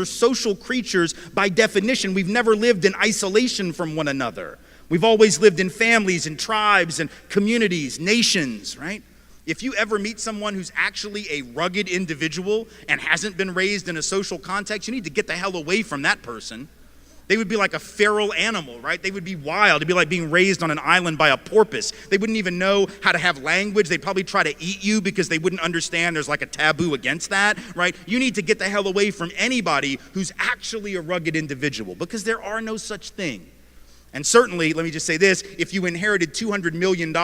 We're social creatures by definition. We've never lived in isolation from one another. We've always lived in families and tribes and communities, nations, right? If you ever meet someone who's actually a rugged individual and hasn't been raised in a social context, you need to get the hell away from that person. They would be like a feral animal, right? They would be wild. It'd be like being raised on an island by a porpoise. They wouldn't even know how to have language. They'd probably try to eat you because they wouldn't understand there's like a taboo against that, right? You need to get the hell away from anybody who's actually a rugged individual, because there are no such thing. And certainly, let me just say this, if you inherited $200 million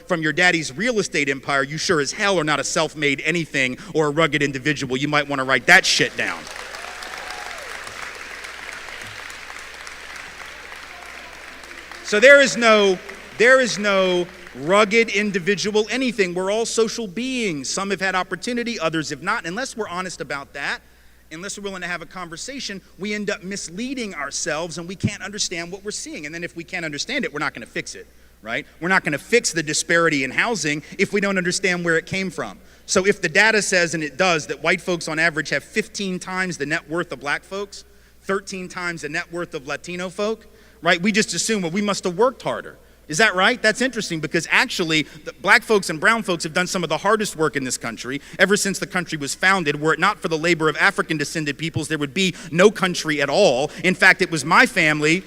from your daddy's real estate empire, you sure as hell are not a self-made anything or a rugged individual. You might want to write that shit down. So there is no rugged individual anything. We're all social beings. Some have had opportunity, others have not. Unless we're honest about that, unless we're willing to have a conversation, we end up misleading ourselves and we can't understand what we're seeing. And then if we can't understand it, we're not going to fix it, right? We're not going to fix the disparity in housing if we don't understand where it came from. So if the data says, and it does, that white folks on average have 15 times the net worth of black folks, 13 times the net worth of Latino folk, right? We just assume, well, we must have worked harder. Is that right? That's interesting, because actually the black folks and brown folks have done some of the hardest work in this country ever since the country was founded. Were it not for the labor of African descended peoples, there would be no country at all. In fact, it was my family,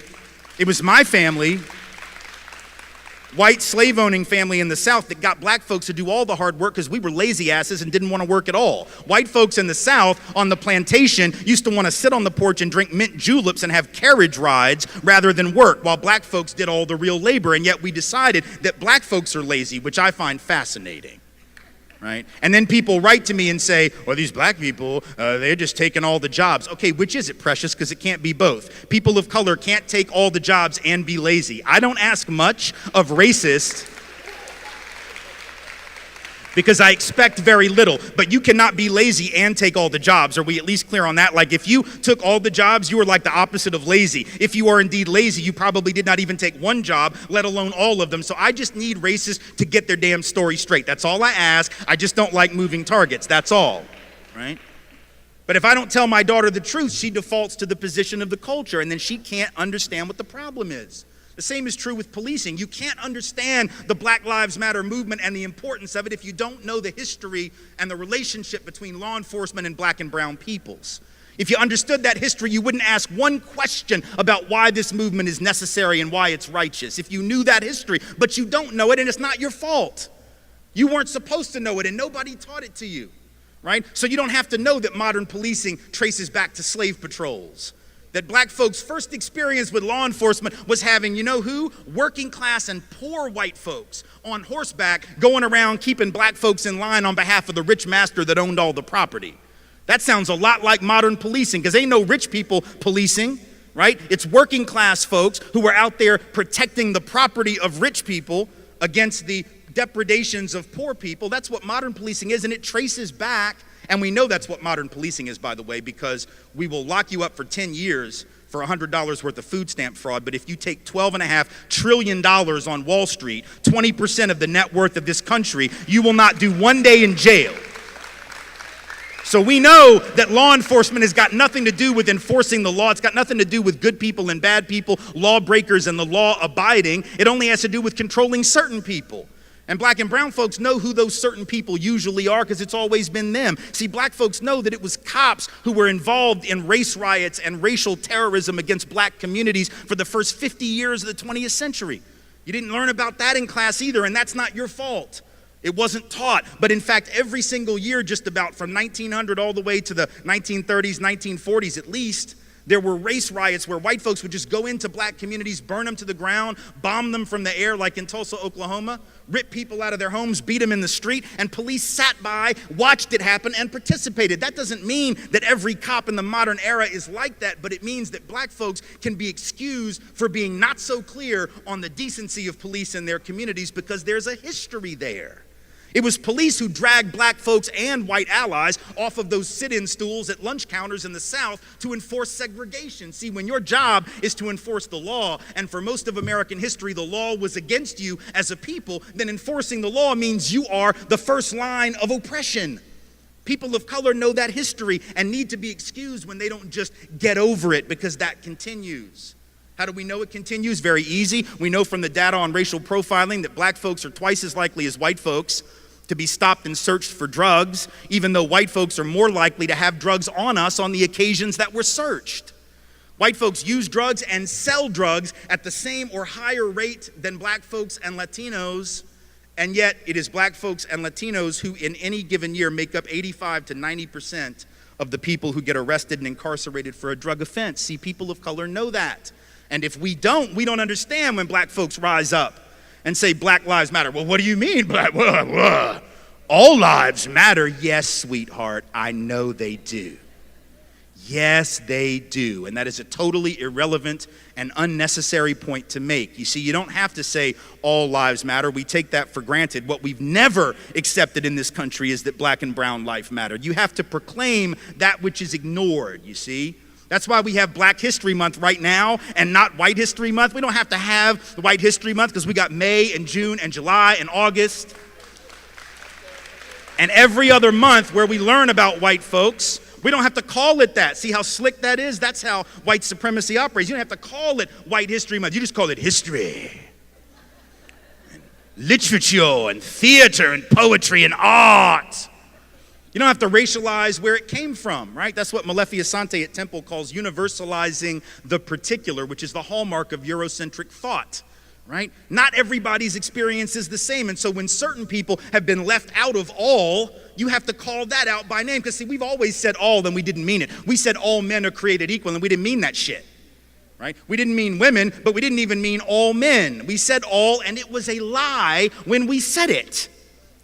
white slave-owning family in the South, that got black folks to do all the hard work because we were lazy asses and didn't want to work at all. White folks in the South on the plantation used to want to sit on the porch and drink mint juleps and have carriage rides rather than work, while black folks did all the real labor. And yet we decided that black folks are lazy, which I find fascinating. Right? And then people write to me and say, well, these black people, they're just taking all the jobs. Okay, which is it, precious? Because it can't be both. People of color can't take all the jobs and be lazy. I don't ask much of racists because I expect very little. But you cannot be lazy and take all the jobs. Are we at least clear on that? Like, if you took all the jobs, you were like the opposite of lazy. If you are indeed lazy, you probably did not even take one job, let alone all of them. So I just need racists to get their damn story straight. That's all I ask. I just don't like moving targets. That's all, right? But if I don't tell my daughter the truth, she defaults to the position of the culture, and then she can't understand what the problem is. The same is true with policing. You can't understand the Black Lives Matter movement and the importance of it if you don't know the history and the relationship between law enforcement and black and brown peoples. If you understood that history, you wouldn't ask one question about why this movement is necessary and why it's righteous. If you knew that history, but you don't know it, and it's not your fault. You weren't supposed to know it, and nobody taught it to you, right? So you don't have to know that modern policing traces back to slave patrols. That black folks' first experience with law enforcement was having, you know who? Working class and poor white folks on horseback going around keeping black folks in line on behalf of the rich master that owned all the property. That sounds a lot like modern policing, because ain't no rich people policing, right? It's working class folks who are out there protecting the property of rich people against the depredations of poor people. That's what modern policing is, and it traces back. And we know that's what modern policing is, by the way, because we will lock you up for 10 years for $100 worth of food stamp fraud. But if you take $12.5 trillion on Wall Street, 20% of the net worth of this country, you will not do 1 day in jail. So we know that law enforcement has got nothing to do with enforcing the law. It's got nothing to do with good people and bad people, lawbreakers and the law abiding. It only has to do with controlling certain people. And black and brown folks know who those certain people usually are, because it's always been them. See, black folks know that it was cops who were involved in race riots and racial terrorism against black communities for the first 50 years of the 20th century. You didn't learn about that in class either, and that's not your fault. It wasn't taught. But in fact, every single year, just about from 1900 all the way to the 1930s, 1940s at least, there were race riots where white folks would just go into black communities, burn them to the ground, bomb them from the air, like in Tulsa, Oklahoma, rip people out of their homes, beat them in the street, and police sat by, watched it happen, and participated. That doesn't mean that every cop in the modern era is like that, but it means that black folks can be excused for being not so clear on the decency of police in their communities, because there's a history there. It was police who dragged black folks and white allies off of those sit-in stools at lunch counters in the South to enforce segregation. See, when your job is to enforce the law, and for most of American history the law was against you as a people, then enforcing the law means you are the first line of oppression. People of color know that history and need to be excused when they don't just get over it, because that continues. How do we know it continues? Very easy. We know from the data on racial profiling that black folks are twice as likely as white folks to be stopped and searched for drugs, even though white folks are more likely to have drugs on us on the occasions that we're searched. White folks use drugs and sell drugs at the same or higher rate than black folks and Latinos, and yet it is black folks and Latinos who in any given year make up 85 to 90% of the people who get arrested and incarcerated for a drug offense. See, people of color know that. And if we don't understand when black folks rise up and say Black Lives Matter. Well, what do you mean? All lives matter. Yes, sweetheart, I know they do. Yes, they do. And that is a totally irrelevant and unnecessary point to make. You see, you don't have to say all lives matter. We take that for granted. What we've never accepted in this country is that black and brown life matter. You have to proclaim that which is ignored, you see. That's why we have Black History Month right now and not White History Month. We don't have to have White History Month because we got May and June and July and August. And every other month where we learn about white folks, we don't have to call it that. See how slick that is? That's how white supremacy operates. You don't have to call it White History Month. You just call it history, and literature, and theater, and poetry, and art. You don't have to racialize where it came from, right? That's what Molefi Asante at Temple calls universalizing the particular, which is the hallmark of Eurocentric thought, right? Not everybody's experience is the same. And so when certain people have been left out of all, you have to call that out by name. Because see, we've always said all, then we didn't mean it. We said all men are created equal, and we didn't mean that shit, right? We didn't mean women, but we didn't even mean all men. We said all, and it was a lie when we said it,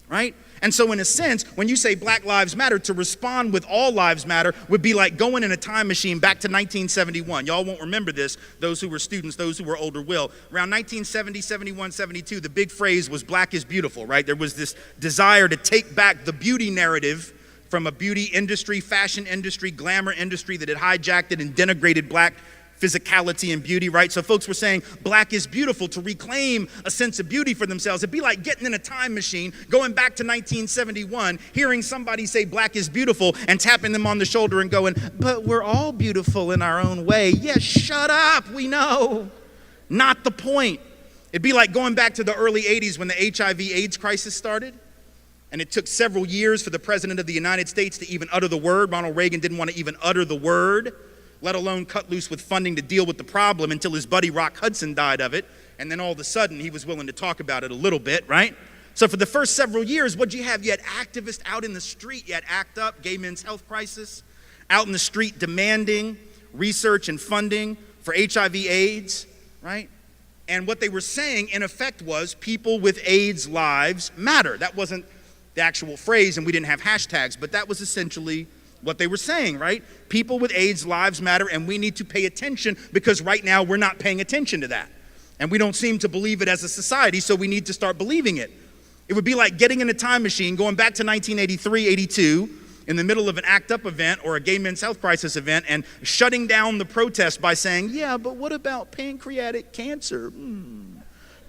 right? And so in a sense, when you say Black Lives Matter, to respond with all lives matter would be like going in a time machine back to 1971. Y'all won't remember this, those who were students, those who were older will. Around 1970, 71, 72, the big phrase was black is beautiful, right? There was this desire to take back the beauty narrative from a beauty industry, fashion industry, glamour industry that had hijacked it and denigrated black physicality and beauty, right? So folks were saying black is beautiful to reclaim a sense of beauty for themselves. It'd be like getting in a time machine, going back to 1971, hearing somebody say black is beautiful and tapping them on the shoulder and going, but we're all beautiful in our own way. Yes, shut up, we know. Not the point. It'd be like going back to the early 80s when the HIV/AIDS crisis started. And it took several years for the president of the United States to even utter the word. Ronald Reagan didn't want to even utter the word, let alone cut loose with funding to deal with the problem, until his buddy Rock Hudson died of it. And then all of a sudden, he was willing to talk about it a little bit, right? So for the first several years, what'd you have? You had activists out in the street. You had ACT UP, Gay Men's Health Crisis, out in the street demanding research and funding for HIV/AIDS, right? And what they were saying, in effect, was people with AIDS lives matter. That wasn't the actual phrase, and we didn't have hashtags, but that was essentially what they were saying, right? People with AIDS lives matter, and we need to pay attention, because right now we're not paying attention to that. And we don't seem to believe it as a society, so we need to start believing it. It would be like getting in a time machine, going back to 1983, 82, in the middle of an ACT UP event or a Gay Men's Health Crisis event, and shutting down the protest by saying, yeah, but what about pancreatic cancer?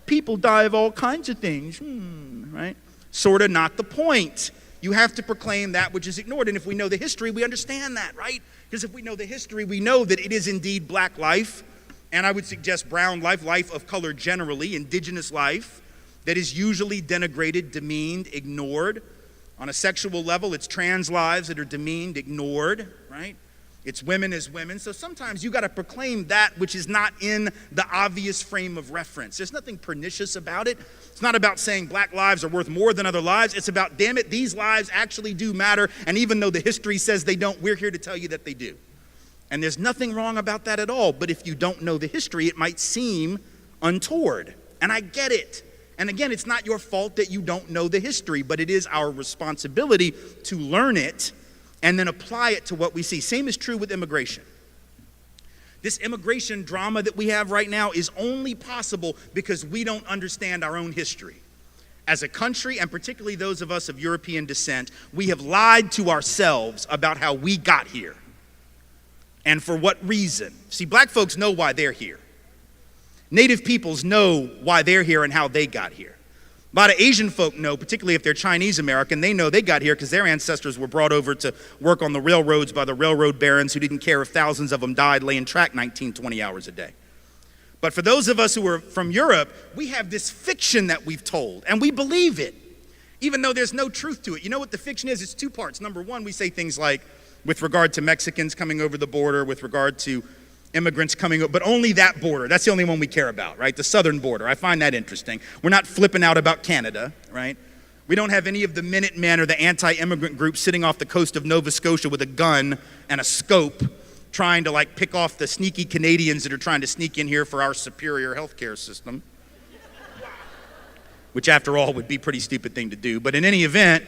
People die of all kinds of things, right? Sort of not the point. You have to proclaim that which is ignored. And if we know the history, we understand that, right? Because if we know the history, we know that it is indeed black life, and I would suggest brown life, life of color generally, indigenous life, that is usually denigrated, demeaned, ignored. On a sexual level, it's trans lives that are demeaned, ignored, right? It's women as women. So sometimes you got to proclaim that which is not in the obvious frame of reference. There's nothing pernicious about it. It's not about saying black lives are worth more than other lives. It's about, damn it, these lives actually do matter. And even though the history says they don't, we're here to tell you that they do. And there's nothing wrong about that at all. But if you don't know the history, it might seem untoward. And I get it. And again, it's not your fault that you don't know the history, but it is our responsibility to learn it and then apply it to what we see. Same is true with immigration. This immigration drama that we have right now is only possible because we don't understand our own history. As a country, and particularly those of us of European descent, we have lied to ourselves about how we got here and for what reason. See, black folks know why they're here. Native peoples know why they're here and how they got here. A lot of Asian folk know, particularly if they're Chinese American, they know they got here because their ancestors were brought over to work on the railroads by the railroad barons who didn't care if thousands of them died laying track 19, 20 hours a day. But for those of us who are from Europe, we have this fiction that we've told, and we believe it, even though there's no truth to it. You know what the fiction is? It's two parts. Number one, we say things like, with regard to Mexicans coming over the border, with regard to immigrants coming over, but only that border. That's the only one we care about, right? The southern border. I find that interesting. We're not flipping out about Canada, right? We don't have any of the Minutemen or the anti-immigrant groups sitting off the coast of Nova Scotia with a gun and a scope trying to like pick off the sneaky Canadians that are trying to sneak in here for our superior healthcare system, which after all would be a pretty stupid thing to do. But in any event,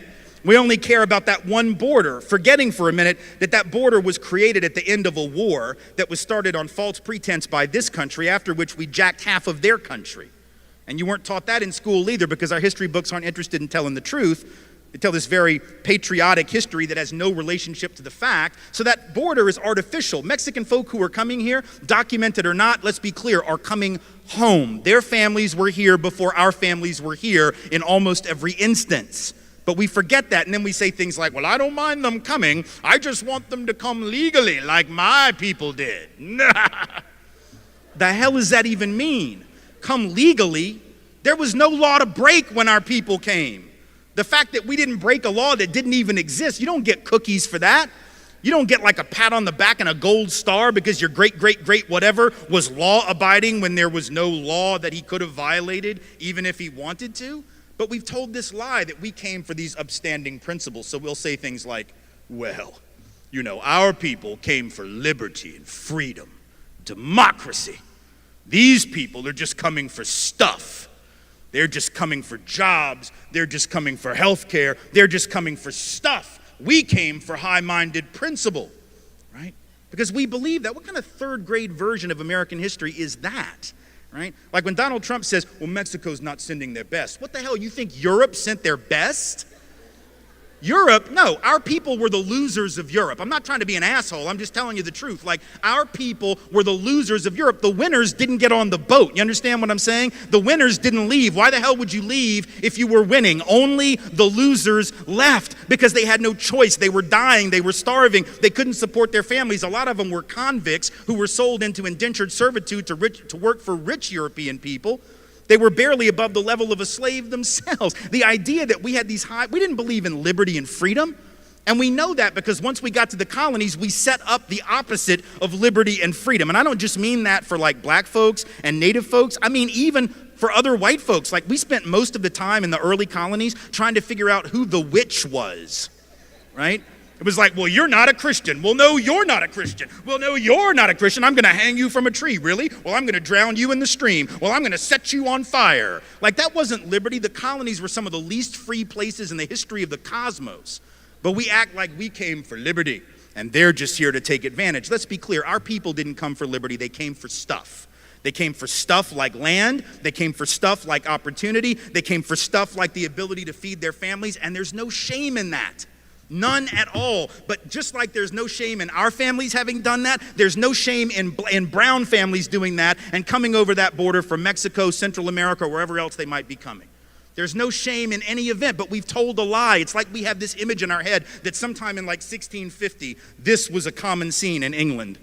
we only care about that one border, forgetting for a minute that that border was created at the end of a war that was started on false pretense by this country, after which we jacked half of their country. And you weren't taught that in school either, because our history books aren't interested in telling the truth. They tell this very patriotic history that has no relationship to the fact. So that border is artificial. Mexican folk who are coming here, documented or not, let's be clear, are coming home. Their families were here before our families were here in almost every instance. But we forget that, and then we say things like, well, I don't mind them coming. I just want them to come legally like my people did. The hell does that even mean? Come legally? There was no law to break when our people came. The fact that we didn't break a law that didn't even exist, you don't get cookies for that. You don't get like a pat on the back and a gold star because your great whatever was law abiding when there was no law that he could have violated even if he wanted to. But we've told this lie that we came for these upstanding principles. So we'll say things like, well, you know, our people came for liberty and freedom, democracy. These people are just coming for stuff. They're just coming for jobs. They're just coming for health care. They're just coming for stuff. We came for high-minded principle, right? Because we believe that. What kind of third grade version of American history is that? Right? Like when Donald Trump says, well, Mexico's not sending their best. What the hell, you think Europe sent their best? Europe, no, our people were the losers of Europe. I'm not trying to be an asshole, I'm just telling you the truth. Like, our people were the losers of Europe. The winners didn't get on the boat. You understand what I'm saying? The winners didn't leave. Why the hell would you leave if you were winning? Only the losers left because they had no choice. They were dying, they were starving, they couldn't support their families. A lot of them were convicts who were sold into indentured servitude to work for rich European people. They were barely above the level of a slave themselves. The idea that we had these we didn't believe in liberty and freedom. And we know that because once we got to the colonies, we set up the opposite of liberty and freedom. And I don't just mean that for like black folks and native folks. I mean even for other white folks. Like we spent most of the time in the early colonies trying to figure out who the witch was, right? It was like, well, you're not a Christian. Well, no, you're not a Christian. Well, no, you're not a Christian. I'm going to hang you from a tree. Really? Well, I'm going to drown you in the stream. Well, I'm going to set you on fire. Like, that wasn't liberty. The colonies were some of the least free places in the history of the cosmos. But we act like we came for liberty, and they're just here to take advantage. Let's be clear. Our people didn't come for liberty. They came for stuff. They came for stuff like land. They came for stuff like opportunity. They came for stuff like the ability to feed their families, and there's no shame in that. None at all. But just like there's no shame in our families having done that, there's no shame in brown families doing that and coming over that border from Mexico, Central America, or wherever else they might be coming. There's no shame in any event, but we've told a lie. It's like we have this image in our head that sometime in like 1650, this was a common scene in England.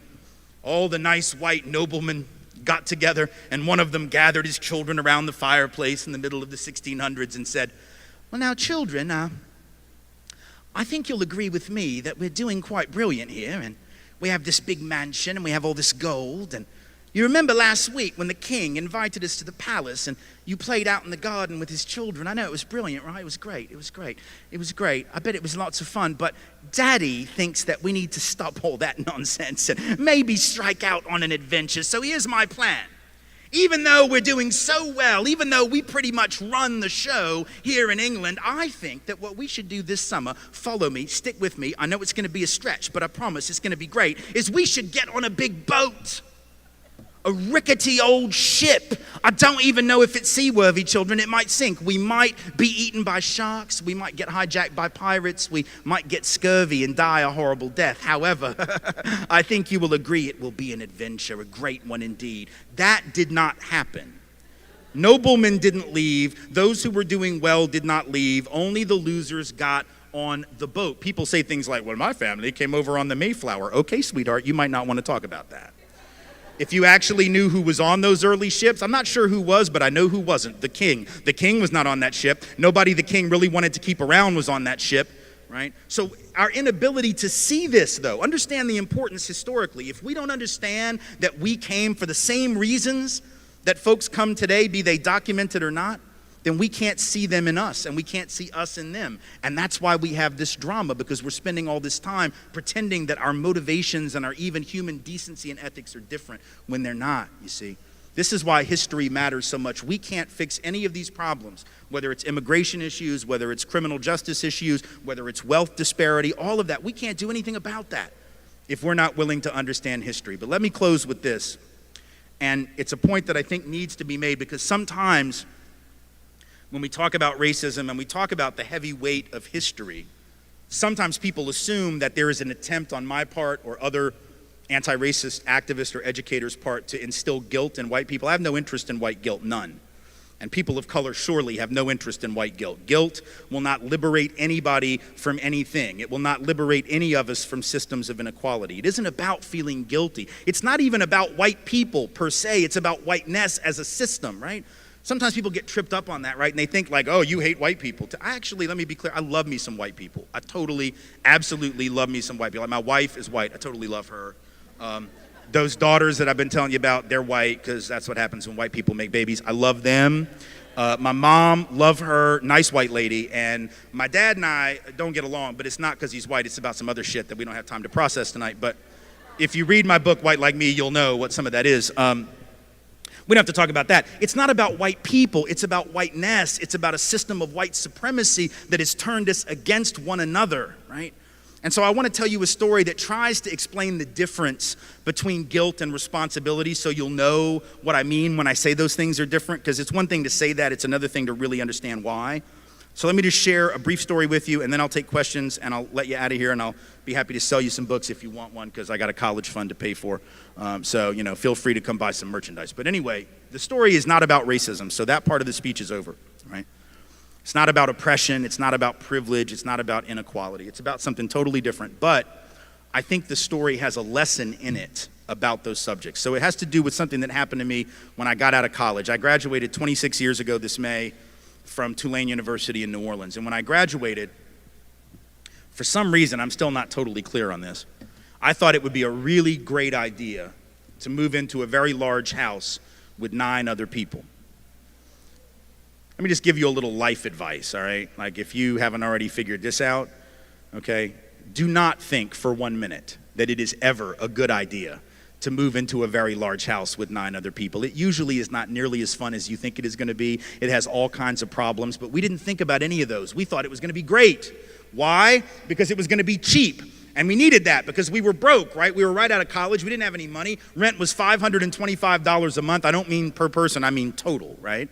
All the nice white noblemen got together, and one of them gathered his children around the fireplace in the middle of the 1600s and said, well, now, children, I think you'll agree with me that we're doing quite brilliant here, and we have this big mansion, and we have all this gold, and you remember last week when the king invited us to the palace, and you played out in the garden with his children. I know, it was brilliant, right? It was great, it was great, it was great. I bet it was lots of fun, but Daddy thinks that we need to stop all that nonsense and maybe strike out on an adventure, so here's my plan. Even though we're doing so well, even though we pretty much run the show here in England, I think that what we should do this summer, follow me, stick with me, I know it's going to be a stretch, but I promise it's going to be great, is we should get on a big boat. A rickety old ship. I don't even know if it's seaworthy, children. It might sink. We might be eaten by sharks. We might get hijacked by pirates. We might get scurvy and die a horrible death. However, I think you will agree it will be an adventure, a great one indeed. That did not happen. Noblemen didn't leave. Those who were doing well did not leave. Only the losers got on the boat. People say things like, well, my family came over on the Mayflower. Okay, sweetheart, you might not want to talk about that. If you actually knew who was on those early ships, I'm not sure who was, but I know who wasn't. The king. The king was not on that ship. Nobody the king really wanted to keep around was on that ship, right? So our inability to see this, though, understand the importance historically. If we don't understand that we came for the same reasons that folks come today, be they documented or not, then we can't see them in us, and we can't see us in them. And that's why we have this drama, because we're spending all this time pretending that our motivations and our even human decency and ethics are different when they're not, you see. This is why history matters so much. We can't fix any of these problems, whether it's immigration issues, whether it's criminal justice issues, whether it's wealth disparity, all of that. We can't do anything about that if we're not willing to understand history. But let me close with this. And it's a point that I think needs to be made, because sometimes when we talk about racism and we talk about the heavy weight of history, sometimes people assume that there is an attempt on my part or other anti-racist activists or educators' part to instill guilt in white people. I have no interest in white guilt, none. And people of color surely have no interest in white guilt. Guilt will not liberate anybody from anything. It will not liberate any of us from systems of inequality. It isn't about feeling guilty. It's not even about white people per se. It's about whiteness as a system, right? Sometimes people get tripped up on that, right? And they think like, oh, you hate white people. Actually, let me be clear, I love me some white people. I totally, absolutely love me some white people. Like, my wife is white, I totally love her. Those daughters that I've been telling you about, they're white, because that's what happens when white people make babies. I love them. My mom, love her, nice white lady. And my dad and I don't get along, but it's not because he's white, it's about some other shit that we don't have time to process tonight. But if you read my book, White Like Me, you'll know what some of that is. We don't have to talk about that. It's not about white people. It's about whiteness. It's about a system of white supremacy that has turned us against one another, right? And so I want to tell you a story that tries to explain the difference between guilt and responsibility, so you'll know what I mean when I say those things are different, because it's one thing to say that, it's another thing to really understand why. So let me just share a brief story with you, and then I'll take questions, and I'll let you out of here, and I'll be happy to sell you some books if you want one, because I got a college fund to pay for. So, feel free to come buy some merchandise. But anyway, the story is not about racism, so that part of the speech is over, right? It's not about oppression. It's not about privilege. It's not about inequality. It's about something totally different. But I think the story has a lesson in it about those subjects. So it has to do with something that happened to me when I got out of college. I graduated 26 years ago this May from Tulane University in New Orleans. And when I graduated, for some reason, I'm still not totally clear on this, I thought it would be a really great idea to move into a very large house with 9 other people. Let me just give you a little life advice, all right? Like, if you haven't already figured this out, okay, do not think for 1 minute that it is ever a good idea to move into a very large house with 9 other people. It usually is not nearly as fun as you think it is going to be. It has all kinds of problems, but we didn't think about any of those. We thought it was going to be great. Why? Because it was going to be cheap. And we needed that because we were broke, right? We were right out of college. We didn't have any money. Rent was $525 a month. I don't mean per person, I mean total, right?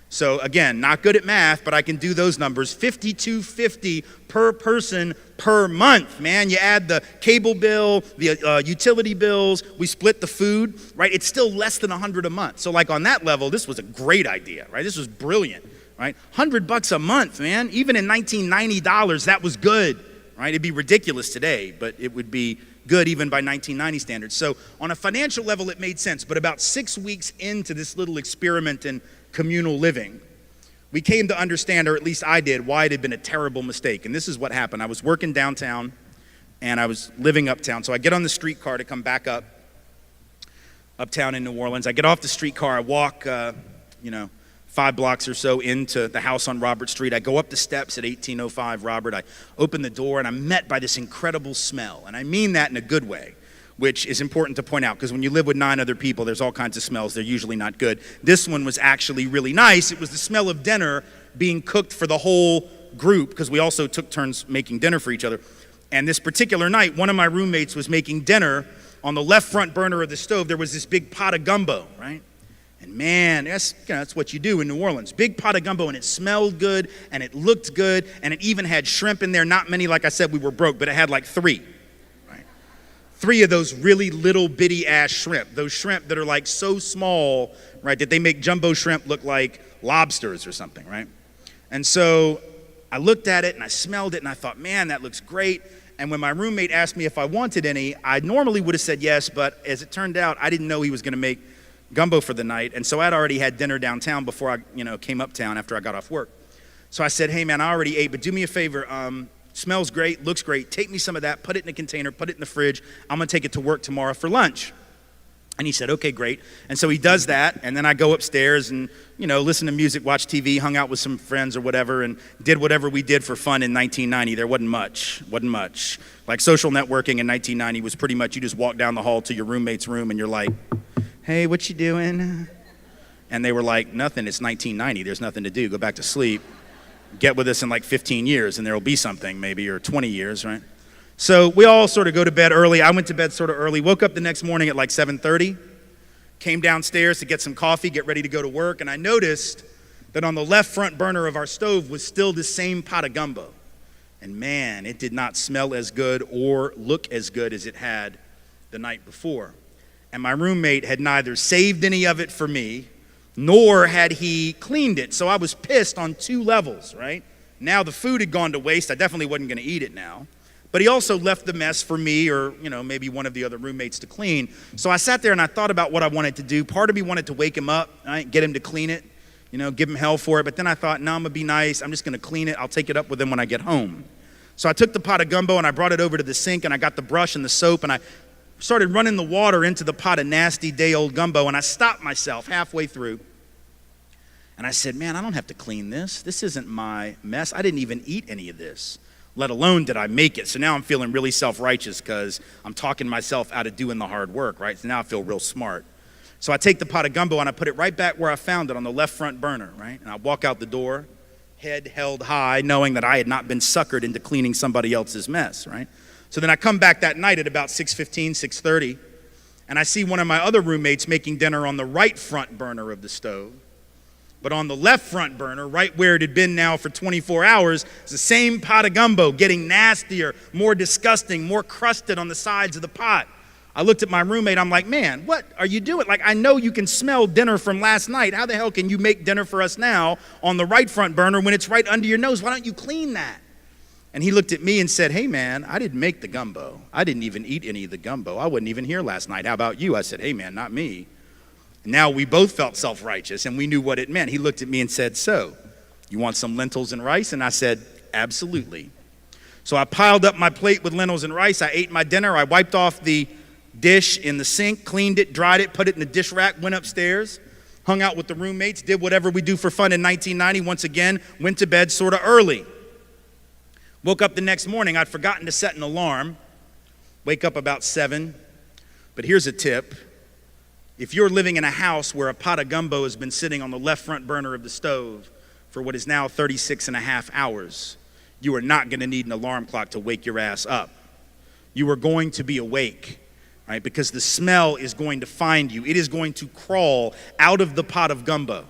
So again, not good at math, but I can do those numbers. $52.50 per person per month, man. You add the cable bill, the utility bills, we split the food, right? It's still less than $100 a month. So like on that level, this was a great idea, right? This was brilliant, right? $100 a month, man. Even in 1990 dollars, that was good, right? It'd be ridiculous today, but it would be good even by 1990 standards. So on a financial level, it made sense. But about 6 weeks into this little experiment in communal living, we came to understand, or at least I did, why it had been a terrible mistake. And this is what happened. I was working downtown and I was living uptown. So I get on the streetcar to come back uptown in New Orleans. I get off the streetcar, I walk, 5 blocks or so into the house on Robert Street. I go up the steps at 1805 Robert. I open the door and I'm met by this incredible smell. And I mean that in a good way, which is important to point out, because when you live with 9 other people, there's all kinds of smells. They're usually not good. This one was actually really nice. It was the smell of dinner being cooked for the whole group, because we also took turns making dinner for each other. And this particular night, one of my roommates was making dinner. On the left front burner of the stove, there was this big pot of gumbo, right? And man, that's what you do in New Orleans. Big pot of gumbo, and it smelled good, and it looked good, and it even had shrimp in there. Not many, like I said, we were broke, but it had like 3. 3 of those really little bitty ass shrimp, those shrimp that are like so small, right, that they make jumbo shrimp look like lobsters or something, right? And so I looked at it and I smelled it and I thought, man, that looks great. And when my roommate asked me if I wanted any, I normally would have said yes, but as it turned out, I didn't know he was going to make gumbo for the night. And so I'd already had dinner downtown before I, came uptown after I got off work. So I said, hey man, I already ate, but do me a favor. Smells great, looks great. Take me some of that, put it in a container, put it in the fridge. I'm going to take it to work tomorrow for lunch. And he said, okay, great. And so he does that, and then I go upstairs and, listen to music, watch TV, hung out with some friends or whatever, and did whatever we did for fun in 1990. There wasn't much. Like social networking in 1990 was pretty much you just walk down the hall to your roommate's room and you're like, hey, what you doing? And they were like, nothing, it's 1990, there's nothing to do, go back to sleep. Get with us in like 15 years and there'll be something maybe, or 20 years, right? So we all sort of go to bed early. I went to bed sort of early, woke up the next morning at like 7:30, came downstairs to get some coffee, get ready to go to work, and I noticed that on the left front burner of our stove was still the same pot of gumbo. And man, it did not smell as good or look as good as it had the night before. And my roommate had neither saved any of it for me, nor had he cleaned it. So I was pissed on 2 levels, right? Now the food had gone to waste. I definitely wasn't going to eat it now. But he also left the mess for me or, maybe one of the other roommates to clean. So I sat there and I thought about what I wanted to do. Part of me wanted to wake him up, right? Get him to clean it, give him hell for it. But then I thought, no, I'm going to be nice. I'm just going to clean it. I'll take it up with him when I get home. So I took the pot of gumbo and I brought it over to the sink and I got the brush and the soap and I started running the water into the pot of nasty day-old gumbo, and I stopped myself halfway through. And I said, man, I don't have to clean this. This isn't my mess. I didn't even eat any of this, let alone did I make it. So now I'm feeling really self-righteous because I'm talking myself out of doing the hard work, right? So now I feel real smart. So I take the pot of gumbo and I put it right back where I found it on the left front burner, right? And I walk out the door, head held high, knowing that I had not been suckered into cleaning somebody else's mess, right? So then I come back that night at about 6:15, 6:30, and I see one of my other roommates making dinner on the right front burner of the stove. But on the left front burner, right where it had been now for 24 hours, is the same pot of gumbo getting nastier, more disgusting, more crusted on the sides of the pot. I looked at my roommate, I'm like, man, what are you doing? Like, I know you can smell dinner from last night. How the hell can you make dinner for us now on the right front burner when it's right under your nose? Why don't you clean that? And he looked at me and said, hey man, I didn't make the gumbo. I didn't even eat any of the gumbo. I wasn't even here last night. How about you? I said, hey man, not me. Now we both felt self-righteous and we knew what it meant. He looked at me and said, so, you want some lentils and rice? And I said, absolutely. So I piled up my plate with lentils and rice. I ate my dinner. I wiped off the dish in the sink, cleaned it, dried it, put it in the dish rack, went upstairs, hung out with the roommates, did whatever we do for fun in 1990. Once again, went to bed sort of early. Woke up the next morning. I'd forgotten to set an alarm. Wake up about 7. But here's a tip. If you're living in a house where a pot of gumbo has been sitting on the left front burner of the stove for what is now 36 and a half hours, you are not going to need an alarm clock to wake your ass up. You are going to be awake, right? Because the smell is going to find you. It is going to crawl out of the pot of gumbo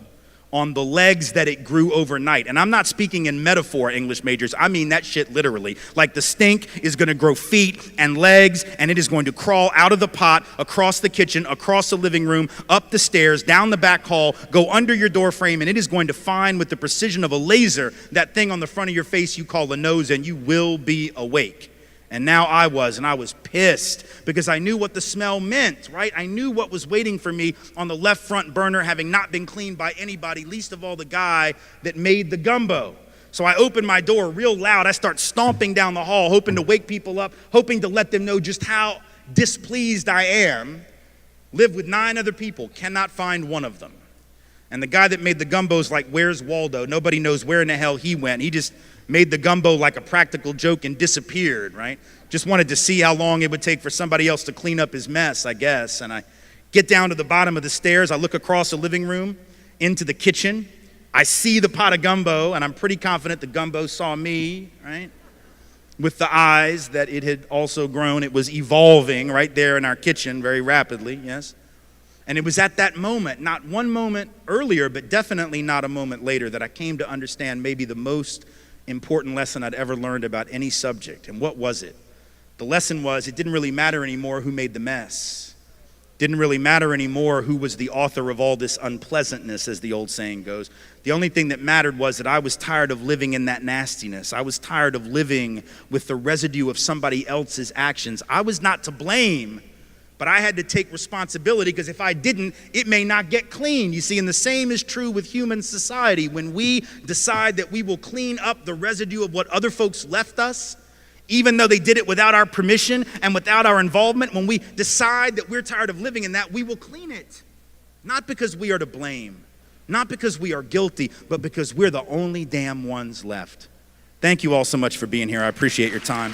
on the legs that it grew overnight. And I'm not speaking in metaphor, English majors. I mean that shit literally. Like the stink is going to grow feet and legs, and it is going to crawl out of the pot, across the kitchen, across the living room, up the stairs, down the back hall, go under your door frame, and it is going to find with the precision of a laser that thing on the front of your face you call the nose, and you will be awake. And now I was pissed because I knew what the smell meant, right? I knew what was waiting for me on the left front burner, having not been cleaned by anybody, least of all the guy that made the gumbo. So I open my door real loud. I start stomping down the hall, hoping to wake people up, hoping to let them know just how displeased I am. Live with 9 other people, cannot find one of them. And the guy that made the gumbo's like, where's Waldo? Nobody knows where in the hell he went. He just made the gumbo like a practical joke and disappeared, right? Just wanted to see how long it would take for somebody else to clean up his mess, I guess. And I get down to the bottom of the stairs. I look across the living room into the kitchen. I see the pot of gumbo, and I'm pretty confident the gumbo saw me, right? With the eyes that it had also grown. It was evolving right there in our kitchen very rapidly, yes? And it was at that moment, not one moment earlier, but definitely not a moment later, that I came to understand maybe the most important lesson I'd ever learned about any subject. And what was it? The lesson was it didn't really matter anymore who made the mess. Didn't really matter anymore who was the author of all this unpleasantness, as the old saying goes. The only thing that mattered was that I was tired of living in that nastiness. I was tired of living with the residue of somebody else's actions. I was not to blame, but I had to take responsibility, because if I didn't, it may not get clean. You see, and the same is true with human society. When we decide that we will clean up the residue of what other folks left us, even though they did it without our permission and without our involvement, when we decide that we're tired of living in that, we will clean it. Not because we are to blame, not because we are guilty, but because we're the only damn ones left. Thank you all so much for being here. I appreciate your time.